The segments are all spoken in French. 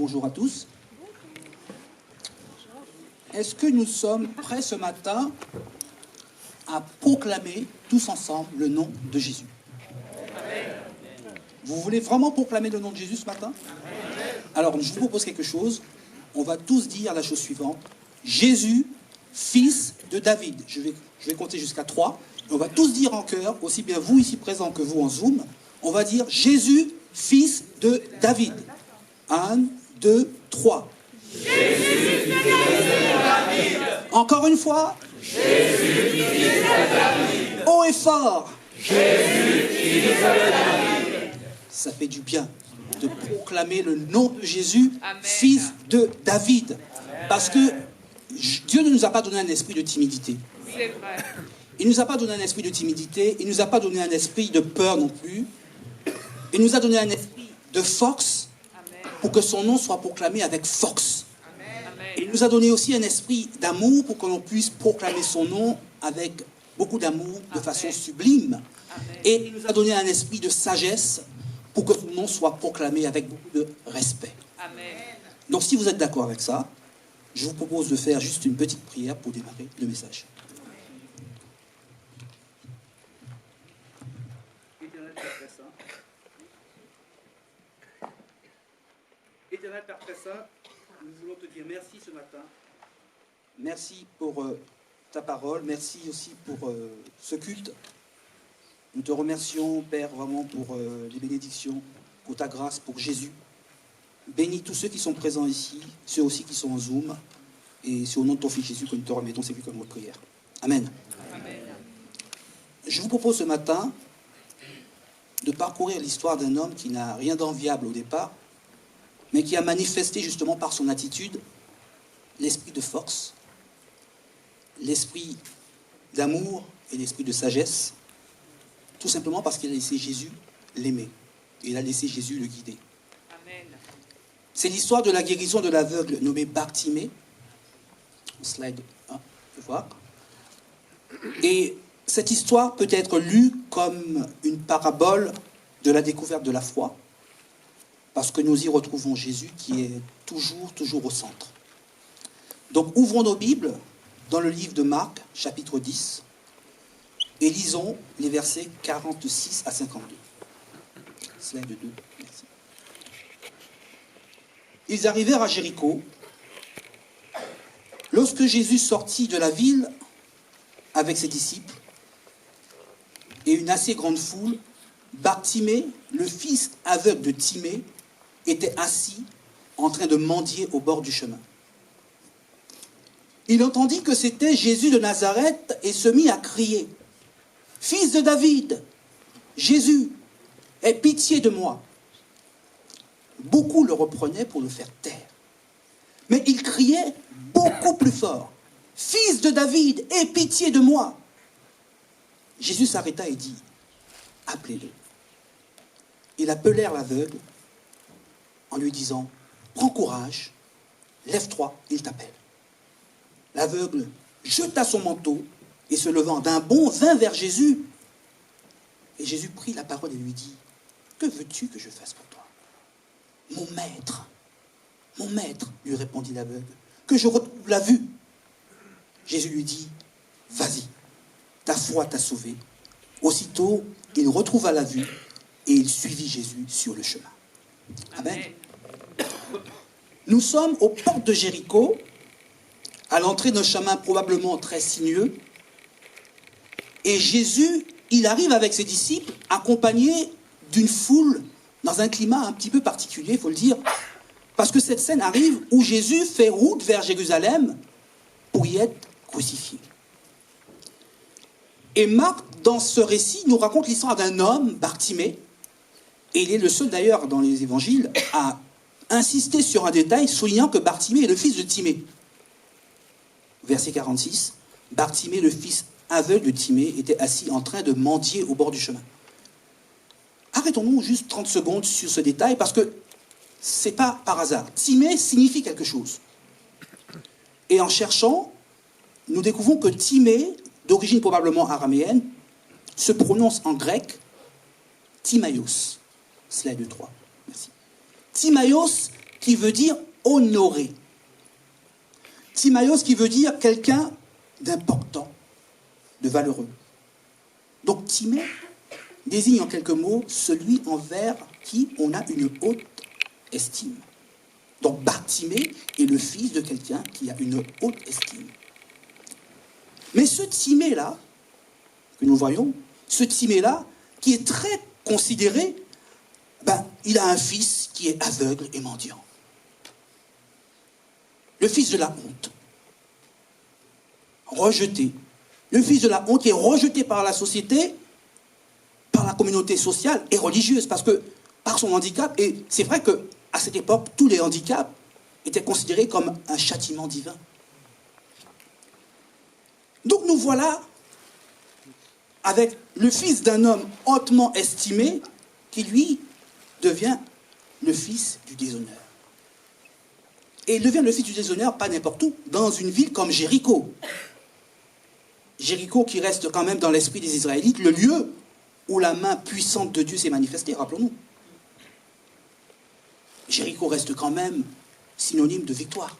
bonjour à tous. Est-ce que nous sommes prêts ce matin à proclamer tous ensemble le nom de Jésus? Vous voulez vraiment proclamer le nom de Jésus ce matin? Alors, je vous propose quelque chose. On va tous dire la chose suivante. Jésus, fils de David. Je vais compter jusqu'à 3. On va tous dire en chœur, aussi bien vous ici présents que vous en Zoom. On va dire Jésus, fils de David. 1, 2, 3. Jésus, fils de David. Encore une fois. Jésus, fils de David. Haut et fort. Jésus, fils de David. Ça fait du bien de proclamer le nom de Jésus, Amen. Fils de David. Parce que Dieu ne nous a pas donné un esprit de timidité. C'est vrai. Il ne nous a pas donné un esprit de timidité, il ne nous a pas donné un esprit de peur non plus. Il nous a donné un esprit de force pour que son nom soit proclamé avec force. Amen. Il nous a donné aussi un esprit d'amour pour que l'on puisse proclamer son nom avec beaucoup d'amour, de façon sublime. Amen. Et il nous a donné un esprit de sagesse pour que son nom soit proclamé avec beaucoup de respect. Amen. Donc si vous êtes d'accord avec ça, je vous propose de faire juste une petite prière pour démarrer le message. Éternel Père très saint, nous voulons te dire merci ce matin. Merci pour ta parole, merci aussi pour ce culte. Nous te remercions, Père, vraiment pour les bénédictions, pour ta grâce, pour Jésus. Bénis tous ceux qui sont présents ici, ceux aussi qui sont en Zoom. Et c'est au nom de ton Fils Jésus que nous te remettons ces comme notre prière. Amen. Amen. Je vous propose ce matin de parcourir l'histoire d'un homme qui n'a rien d'enviable au départ, mais qui a manifesté justement par son attitude l'esprit de force, l'esprit d'amour et l'esprit de sagesse, tout simplement parce qu'il a laissé Jésus l'aimer. Il a laissé Jésus le guider. Amen. C'est l'histoire de la guérison de l'aveugle nommé Bartimée. Slide 1, je vois. Et cette histoire peut être lue comme une parabole de la découverte de la foi, parce que nous y retrouvons Jésus qui est toujours au centre. Donc ouvrons nos Bibles dans le livre de Marc, chapitre 10, et lisons les versets 46 à 52. Slide 2, merci. Ils arrivèrent à Jéricho. Lorsque Jésus sortit de la ville avec ses disciples et une assez grande foule, Bartimée, le fils aveugle de Timée, était assis en train de mendier au bord du chemin. Il entendit que c'était Jésus de Nazareth et se mit à crier « Fils de David, Jésus, aie pitié de moi !» Beaucoup le reprenaient pour le faire taire. Mais il criait beaucoup plus fort « Fils de David, aie pitié de moi !» Jésus s'arrêta et dit « Appelez-le. » Ils appelèrent l'aveugle en lui disant « Prends courage, lève-toi, il t'appelle. » L'aveugle jeta son manteau et se levant d'un bond vint vers Jésus. Et Jésus prit la parole et lui dit « Que veux-tu que je fasse pour toi ?»« Mon maître, lui répondit l'aveugle, que je retrouve la vue. » Jésus lui dit « Vas-y, ta foi t'a sauvé. » Aussitôt, il retrouva la vue et il suivit Jésus sur le chemin. Amen. Nous sommes aux portes de Jéricho, à l'entrée d'un chemin probablement très sinueux. Et Jésus, il arrive avec ses disciples, accompagné d'une foule, dans un climat un petit peu particulier, il faut le dire, parce que cette scène arrive où Jésus fait route vers Jérusalem pour y être crucifié. Et Marc, dans ce récit, nous raconte l'histoire d'un homme, Bartimée, et il est le seul d'ailleurs dans les évangiles à insister sur un détail, soulignant que Bartimée est le fils de Timée. Verset 46, Bartimée, le fils aveugle de Timée, était assis en train de mendier au bord du chemin. Arrêtons-nous juste 30 secondes sur ce détail, parce que c'est pas par hasard. Timée signifie quelque chose. Et en cherchant, nous découvrons que Timée, d'origine probablement araméenne, se prononce en grec Timaios. Slide 3. Merci. Timaios, qui veut dire honorer. Timaios qui veut dire quelqu'un d'important, de valeureux. Donc Timée désigne en quelques mots celui envers qui on a une haute estime. Donc Bartimée est le fils de quelqu'un qui a une haute estime. Mais ce Timée-là, que nous voyons, ce Timée-là, qui est très considéré, il a un fils qui est aveugle et mendiant. Le fils de la honte. Rejeté. Le fils de la honte qui est rejeté par la société, par la communauté sociale et religieuse, parce que par son handicap, et c'est vrai qu'à cette époque, tous les handicaps étaient considérés comme un châtiment divin. Donc nous voilà avec le fils d'un homme hautement estimé qui, lui, devient le fils du déshonneur. Et il devient le fils du déshonneur pas n'importe où, dans une ville comme Jéricho. Jéricho qui reste quand même dans l'esprit des Israélites, le lieu où la main puissante de Dieu s'est manifestée, rappelons-nous. Jéricho reste quand même synonyme de victoire.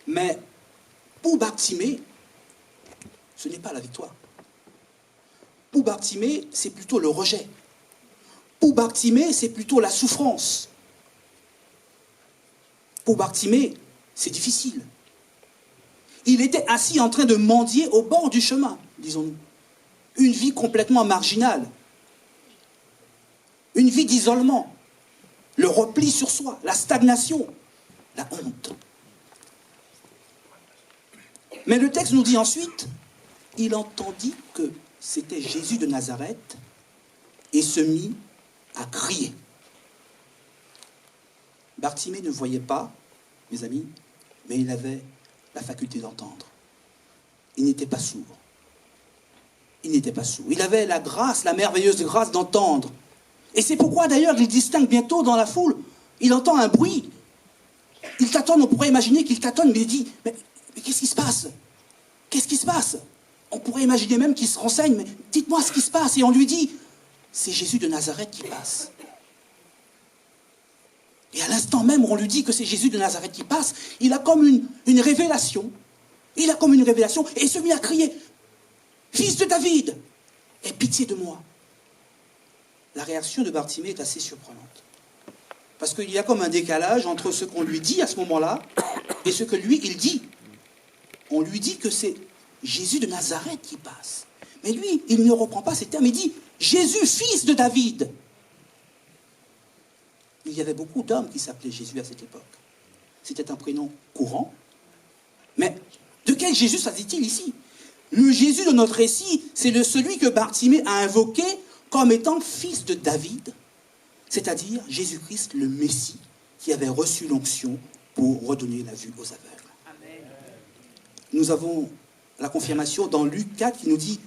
Mais pour Bartimée, ce n'est pas la victoire. Pour Bartimée, c'est plutôt le rejet. Pour Bartimée, c'est plutôt la souffrance. Pour Bartimée, c'est difficile. Il était assis en train de mendier au bord du chemin, disons-nous. Une vie complètement marginale. Une vie d'isolement. Le repli sur soi, la stagnation, la honte. Mais le texte nous dit ensuite, il entendit que c'était Jésus de Nazareth et se mit à crier. Bartimée ne voyait pas, mes amis, mais il avait la faculté d'entendre. Il n'était pas sourd. Il n'était pas sourd. Il avait la grâce, la merveilleuse grâce d'entendre. Et c'est pourquoi d'ailleurs il distingue bientôt dans la foule. Il entend un bruit. Il tâtonne, on pourrait imaginer qu'il tâtonne, mais il dit, mais qu'est-ce qui se passe? Qu'est-ce qui se passe? On pourrait imaginer même qu'il se renseigne, mais dites-moi ce qui se passe. Et on lui dit, c'est Jésus de Nazareth qui passe. Et à l'instant même où on lui dit que c'est Jésus de Nazareth qui passe, il a comme une révélation. Il a comme une révélation et il se mit à crier, fils de David, aie pitié de moi. La réaction de Bartimée est assez surprenante. Parce qu'il y a comme un décalage entre ce qu'on lui dit à ce moment-là et ce que lui, il dit. On lui dit que c'est Jésus de Nazareth qui passe. Mais lui, il ne reprend pas ces termes, il dit Jésus, fils de David. Il y avait beaucoup d'hommes qui s'appelaient Jésus à cette époque. C'était un prénom courant. Mais de quel Jésus s'agit-il ici? Le Jésus de notre récit, c'est celui que Bartimée a invoqué comme étant fils de David, c'est-à-dire Jésus-Christ, le Messie, qui avait reçu l'onction pour redonner la vue aux aveugles. Amen. Nous avons la confirmation dans Luc 4 qui nous dit,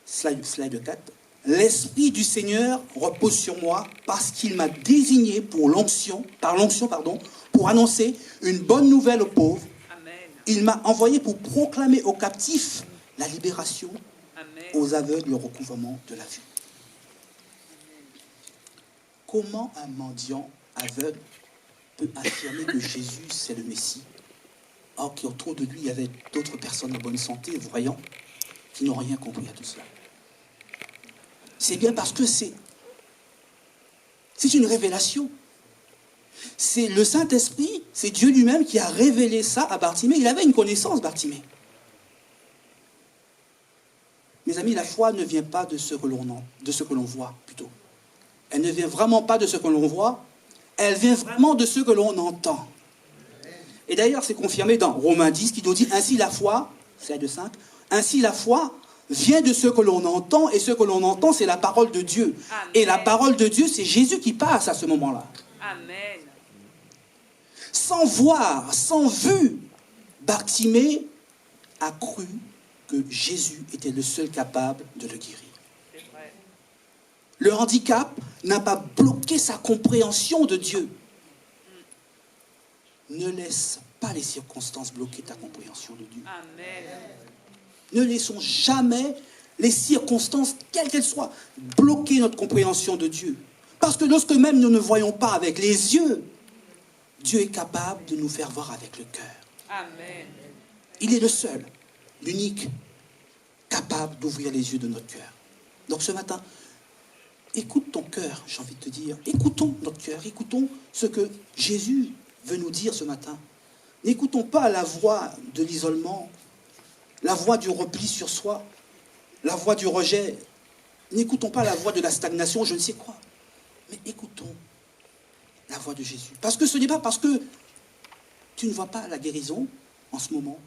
slide 4, « L'Esprit du Seigneur repose sur moi parce qu'il m'a désigné pour pour annoncer une bonne nouvelle aux pauvres. Amen. Il m'a envoyé pour proclamer aux captifs la libération, Amen. aux aveugles le recouvrement de la vue. » Comment un mendiant aveugle peut affirmer que Jésus, c'est le Messie, alors qu'autour de lui, il y avait d'autres personnes en bonne santé, voyants, qui n'ont rien compris à tout cela? C'est bien parce que c'est une révélation. C'est le Saint-Esprit, c'est Dieu lui-même qui a révélé ça à Bartimée. Il avait une connaissance, Bartimée. Mes amis, la foi ne vient pas de ce que l'on voit, plutôt. Elle ne vient vraiment pas de ce que l'on voit, elle vient vraiment de ce que l'on entend. Et d'ailleurs, c'est confirmé dans Romains 10 qui nous dit, ainsi la foi, slide 5, ainsi la foi vient de ce que l'on entend, et ce que l'on entend, c'est la parole de Dieu. Amen. Et la parole de Dieu, c'est Jésus qui passe à ce moment-là. Amen. Sans voir, sans vue, Bartimée a cru que Jésus était le seul capable de le guérir. C'est vrai. Le handicap n'a pas bloqué sa compréhension de Dieu. Ne laisse pas les circonstances bloquer ta compréhension de Dieu. Amen. Ne laissons jamais les circonstances, quelles qu'elles soient, bloquer notre compréhension de Dieu. Parce que lorsque même nous ne voyons pas avec les yeux Dieu est capable de nous faire voir avec le cœur. Amen. Il est le seul, l'unique, capable d'ouvrir les yeux de notre cœur. Donc ce matin, écoute ton cœur, j'ai envie de te dire. Écoutons notre cœur, écoutons ce que Jésus veut nous dire ce matin. N'écoutons pas la voix de l'isolement, la voix du repli sur soi, la voix du rejet. N'écoutons pas la voix de la stagnation, je ne sais quoi. Mais écoutons la voix de Jésus. Parce que ce n'est pas parce que tu ne vois pas la guérison en ce moment.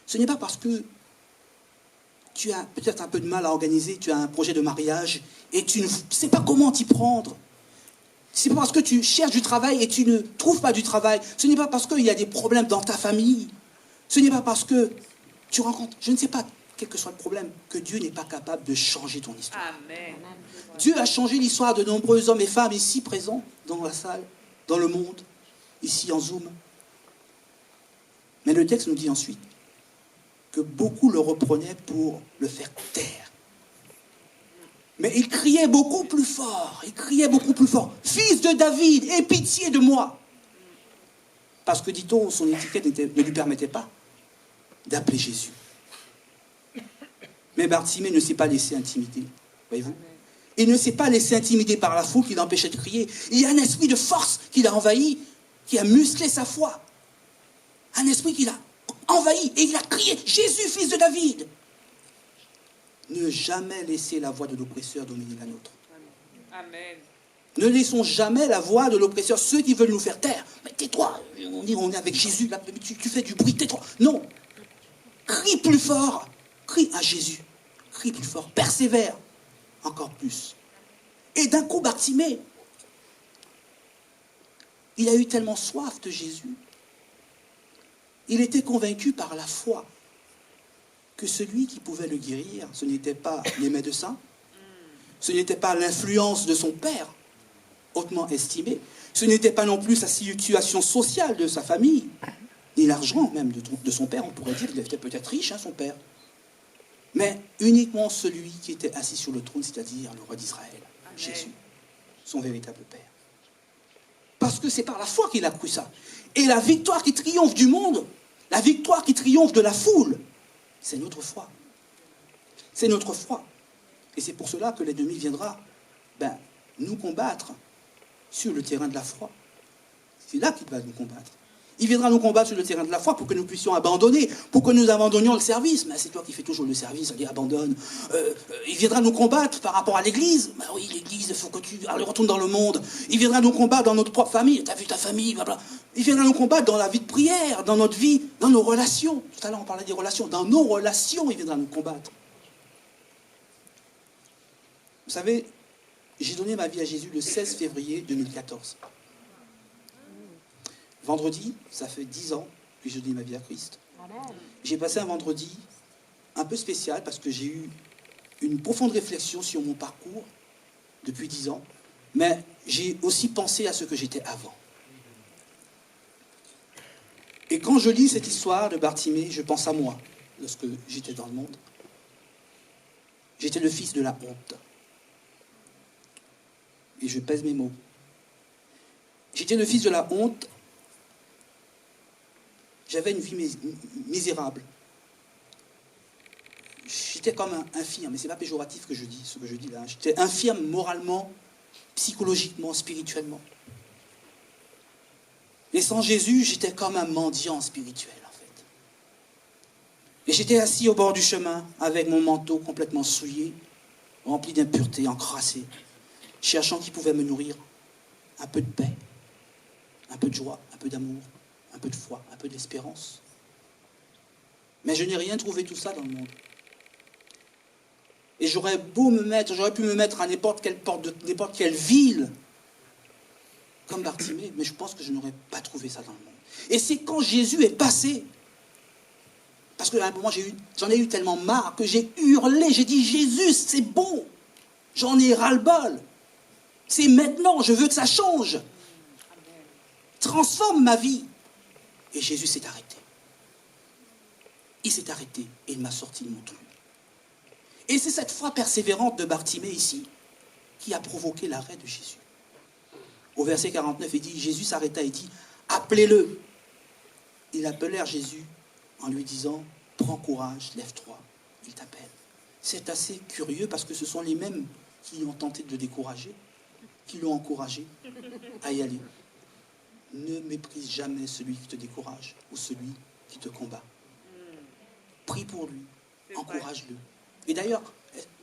Ce n'est pas parce que tu as peut-être un peu de mal à organiser, tu as un projet de mariage et tu ne sais pas comment t'y prendre. C'est pas parce que tu cherches du travail et tu ne trouves pas du travail. Ce n'est pas parce qu'il y a des problèmes dans ta famille. Ce n'est pas parce que tu rencontres, je ne sais pas, quel que soit le problème, que Dieu n'est pas capable de changer ton histoire. Amen. Dieu a changé l'histoire de nombreux hommes et femmes ici présents dans la salle, dans le monde, ici en Zoom. Mais le texte nous dit ensuite que beaucoup le reprenaient pour le faire taire. Mais il criait beaucoup plus fort, Fils de David, aie pitié de moi. Parce que, dit-on, son étiquette ne lui permettait pas d'appeler Jésus. Mais Bartimée ne s'est pas laissé intimider, voyez-vous. Il ne s'est pas laissé intimider par la foule qui l'empêchait de crier. Il y a un esprit de force qui l'a envahi, qui a musclé sa foi. Un esprit qui l'a envahi et il a crié « Jésus, fils de David !» Ne jamais laisser la voix de l'oppresseur dominer la nôtre. Amen. Ne laissons jamais la voix de l'oppresseur, ceux qui veulent nous faire taire. Mais tais-toi, on est avec Jésus, là, tu fais du bruit, tais-toi. Non, crie plus fort, crie à Jésus, crie plus fort, persévère encore plus. Et d'un coup, Bartimée, il a eu tellement soif de Jésus, il était convaincu par la foi que celui qui pouvait le guérir, ce n'était pas les médecins, ce n'était pas l'influence de son père, hautement estimé, ce n'était pas non plus sa situation sociale de sa famille, ni l'argent même de son père, on pourrait dire qu'il était peut-être riche, son père, mais uniquement celui qui était assis sur le trône, c'est-à-dire le roi d'Israël, Jésus, son véritable père. Parce que c'est par la foi qu'il a cru ça. Et la victoire qui triomphe du monde, la victoire qui triomphe de la foule, c'est notre foi. C'est notre foi. Et c'est pour cela que l'ennemi viendra nous combattre sur le terrain de la foi. C'est là qu'il va nous combattre. Il viendra nous combattre sur le terrain de la foi pour que nous puissions abandonner, pour que nous abandonnions le service. Mais c'est toi qui fais toujours le service, allez, abandonne. Il viendra nous combattre par rapport à l'Église. Ben oui, l'Église, il faut que tu retournes dans le monde. Il viendra nous combattre dans notre propre famille. T'as vu ta famille, blablabla. Il viendra nous combattre dans la vie de prière, dans notre vie, dans nos relations. Tout à l'heure, on parlait des relations. Dans nos relations, il viendra nous combattre. Vous savez, j'ai donné ma vie à Jésus le 16 février 2014. Vendredi, ça fait 10 ans que j'ai donné ma vie à Christ. J'ai passé un vendredi un peu spécial parce que j'ai eu une profonde réflexion sur mon parcours depuis 10 ans, mais j'ai aussi pensé à ce que j'étais avant. Et quand je lis cette histoire de Bartimée, je pense à moi, lorsque j'étais dans le monde. J'étais le fils de la honte. Et je pèse mes mots. J'étais le fils de la honte. J'avais une vie misérable. J'étais comme un infirme, mais ce n'est pas péjoratif que je dis, ce que je dis là. J'étais infirme moralement, psychologiquement, spirituellement. Et sans Jésus, j'étais comme un mendiant spirituel, en fait. Et j'étais assis au bord du chemin, avec mon manteau complètement souillé, rempli d'impureté, encrassé, cherchant qui pouvait me nourrir. Un peu de paix, un peu de joie, un peu d'amour, un peu de foi, un peu d'espérance. Mais je n'ai rien trouvé tout ça dans le monde. Et j'aurais pu me mettre à n'importe quelle porte de n'importe quelle ville, comme Bartimée, mais je pense que je n'aurais pas trouvé ça dans le monde. Et c'est quand Jésus est passé, parce qu'à un moment j'en ai eu tellement marre que j'ai hurlé, j'ai dit Jésus, c'est bon, j'en ai ras-le-bol. C'est maintenant, je veux que ça change. Transforme ma vie. Et Jésus s'est arrêté. Il s'est arrêté et il m'a sorti de mon trou. Et c'est cette foi persévérante de Bartimée ici qui a provoqué l'arrêt de Jésus. Au verset 49, il dit, Jésus s'arrêta et dit, appelez-le. Ils appelèrent Jésus en lui disant, prends courage, lève-toi, il t'appelle. C'est assez curieux parce que ce sont les mêmes qui ont tenté de le décourager, qui l'ont encouragé à y aller. Ne méprise jamais celui qui te décourage ou celui qui te combat. Prie pour lui, encourage-le. Et d'ailleurs,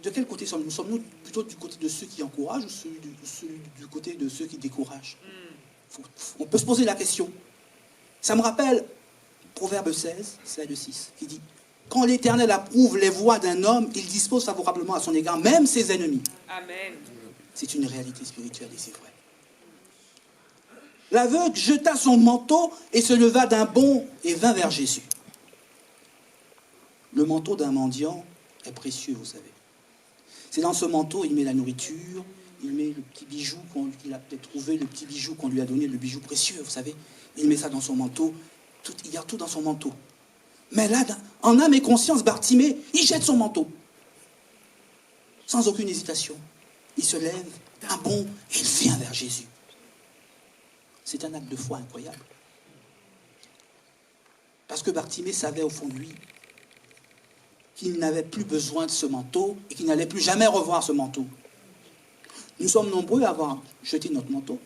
de quel côté sommes-nous? Sommes-nous plutôt du côté de ceux qui encouragent ou du côté de ceux qui découragent? On peut se poser la question. Ça me rappelle Proverbe 16, slide 6, qui dit « Quand l'Éternel approuve les voies d'un homme, il dispose favorablement à son égard, même ses ennemis. » Amen. C'est une réalité spirituelle et c'est vrai. L'aveugle jeta son manteau et se leva d'un bond et vint vers Jésus. Le manteau d'un mendiant est précieux, vous savez. C'est dans ce manteau, il met la nourriture, il met le petit bijou qu'il a peut-être trouvé, le petit bijou qu'on lui a donné, le bijou précieux, vous savez. Il met ça dans son manteau, il garde tout dans son manteau. Mais là, en âme et conscience, Bartimée, il jette son manteau. Sans aucune hésitation. Il se lève, un bond, et il vient vers Jésus. C'est un acte de foi incroyable. Parce que Bartimée savait au fond de lui qu'il n'avait plus besoin de ce manteau et qu'il n'allait plus jamais revoir ce manteau. Nous sommes nombreux à avoir jeté notre manteau.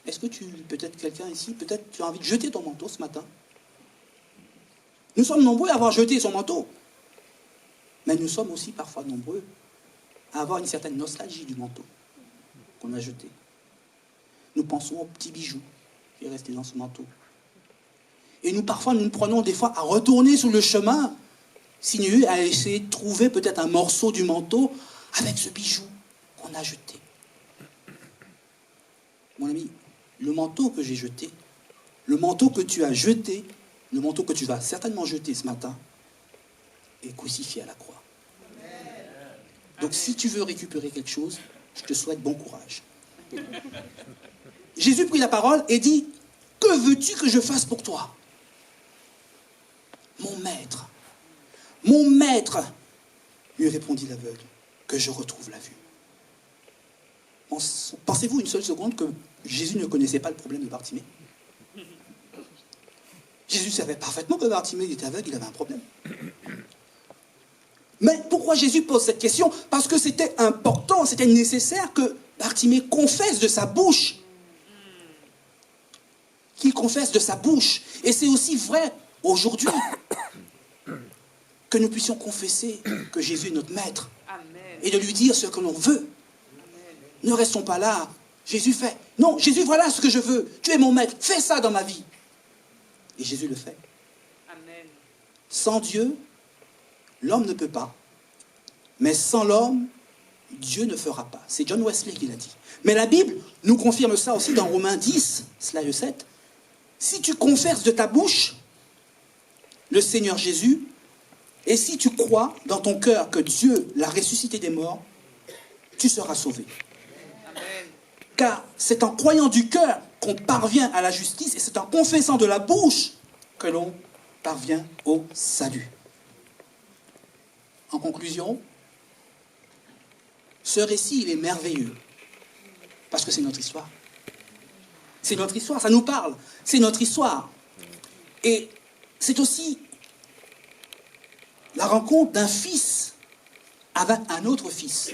Est-ce que peut-être quelqu'un ici, peut-être tu as envie de jeter ton manteau ce matin? Nous sommes nombreux à avoir jeté son manteau. Mais nous sommes aussi parfois nombreux à avoir une certaine nostalgie du manteau qu'on a jeté. Nous pensons au petit bijou qui est resté dans ce manteau. Et nous prenons des fois à retourner sur le chemin, sinueux, à essayer de trouver peut-être un morceau du manteau avec ce bijou qu'on a jeté. Mon ami, le manteau que j'ai jeté, le manteau que tu as jeté, le manteau que tu vas certainement jeter ce matin, est crucifié à la croix. Donc si tu veux récupérer quelque chose, je te souhaite bon courage. Jésus prit la parole et dit, « Que veux-tu que je fasse pour toi ?» Mon maître, lui répondit l'aveugle, que je retrouve la vue. Pensez-vous une seule seconde que Jésus ne connaissait pas le problème de Bartimée? Jésus savait parfaitement que Bartimée était aveugle, il avait un problème. Mais pourquoi Jésus pose cette question? Parce que c'était important, c'était nécessaire que Bartimée confesse de sa bouche. Qu'il confesse de sa bouche. Et c'est aussi vrai aujourd'hui que nous puissions confesser que Jésus est notre maître. Amen. Et de lui dire ce que l'on veut. Amen. Ne restons pas là. Jésus fait. Non, Jésus, voilà ce que je veux. Tu es mon maître. Fais ça dans ma vie. Et Jésus le fait. Amen. Sans Dieu, l'homme ne peut pas. Mais sans l'homme, Dieu ne fera pas. C'est John Wesley qui l'a dit. Mais la Bible nous confirme ça aussi dans Romains 10, slide 7. Si tu confesses de ta bouche le Seigneur Jésus, et si tu crois dans ton cœur que Dieu l'a ressuscité des morts, tu seras sauvé. Amen. Car c'est en croyant du cœur qu'on parvient à la justice, et c'est en confessant de la bouche que l'on parvient au salut. En conclusion, ce récit, il est merveilleux, parce que c'est notre histoire. C'est notre histoire, ça nous parle, c'est notre histoire. Et c'est aussi la rencontre d'un fils avec un autre fils.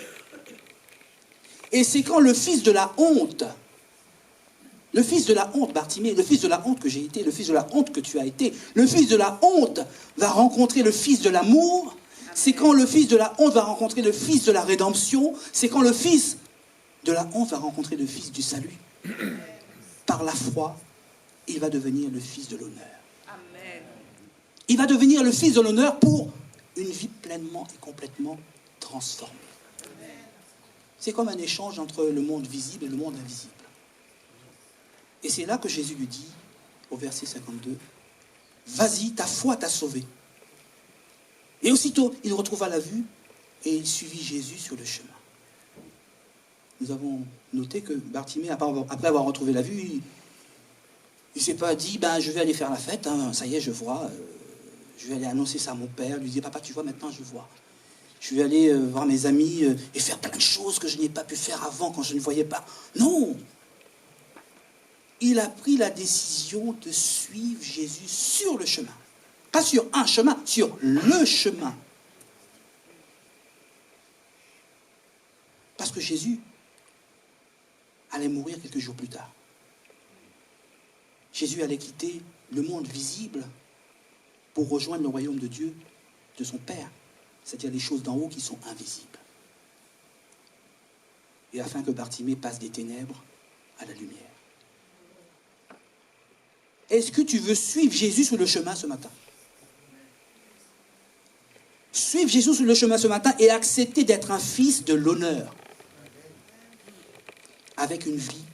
Et c'est quand le fils de la honte, Bartimée, le fils de la honte que j'ai été, le fils de la honte que tu as été, le fils de la honte va rencontrer le fils de l'amour, c'est quand le fils de la honte va rencontrer le fils de la rédemption, c'est quand le fils de la honte va rencontrer le fils du salut. Par la foi, il va devenir le fils de l'honneur. Amen. Il va devenir le fils de l'honneur pour une vie pleinement et complètement transformée. C'est comme un échange entre le monde visible et le monde invisible. Et c'est là que Jésus lui dit, au verset 52, « Vas-y, ta foi t'a sauvé. » Et aussitôt, il retrouva la vue et il suivit Jésus sur le chemin. Nous avons noté que Bartimée, après avoir retrouvé la vue, il ne s'est pas dit, je vais aller faire la fête, hein, ça y est, je vois, je vais aller annoncer ça à mon père, lui dire, papa, tu vois, maintenant je vois. Je vais aller voir mes amis et faire plein de choses que je n'ai pas pu faire avant quand je ne voyais pas. Non! il a pris la décision de suivre Jésus sur le chemin. Pas sur un chemin, sur le chemin. Parce que Jésus allait mourir quelques jours plus tard. Jésus allait quitter le monde visible pour rejoindre le royaume de Dieu, de son Père, c'est-à-dire les choses d'en haut qui sont invisibles. Et afin que Bartimée passe des ténèbres à la lumière. Est-ce que tu veux suivre Jésus sur le chemin ce matin? Suivre Jésus sur le chemin ce matin et accepter d'être un fils de l'honneur. Avec une vie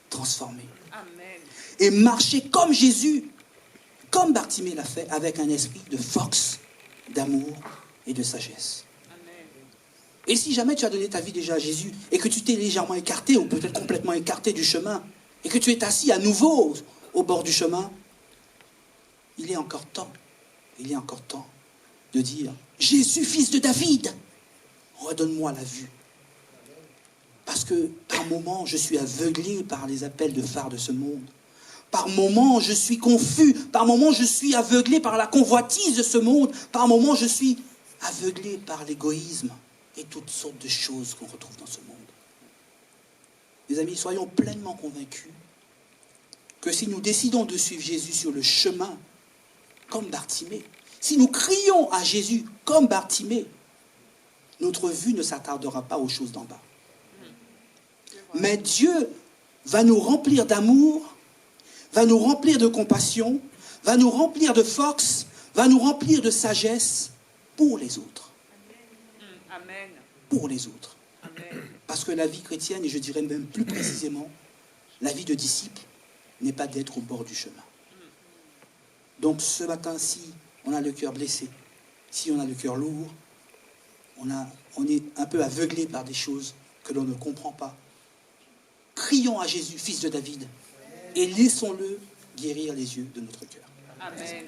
transformée. Amen. Et marcher comme Jésus, comme Bartimée l'a fait, avec un esprit de force, d'amour et de sagesse. Amen. Et si jamais tu as donné ta vie déjà à Jésus et que tu t'es légèrement écarté ou peut-être complètement écarté du chemin et que tu es assis à nouveau au bord du chemin, il est encore temps de dire « Jésus, fils de David, redonne-moi la vue. » Parce que par moments, je suis aveuglé par les appels de phare de ce monde. Par moments, je suis confus. Par moments, je suis aveuglé par la convoitise de ce monde. Par moments, je suis aveuglé par l'égoïsme et toutes sortes de choses qu'on retrouve dans ce monde. Mes amis, soyons pleinement convaincus que si nous décidons de suivre Jésus sur le chemin, comme Bartimée, si nous crions à Jésus comme Bartimée, notre vue ne s'attardera pas aux choses d'en bas. Mais Dieu va nous remplir d'amour, va nous remplir de compassion, va nous remplir de force, va nous remplir de sagesse pour les autres. Amen. Pour les autres. Amen. Parce que la vie chrétienne, et je dirais même plus précisément, la vie de disciple n'est pas d'être au bord du chemin. Donc ce matin, si on a le cœur blessé, si on a le cœur lourd, on est un peu aveuglé par des choses que l'on ne comprend pas. Crions à Jésus, fils de David, et laissons-le guérir les yeux de notre cœur. Amen.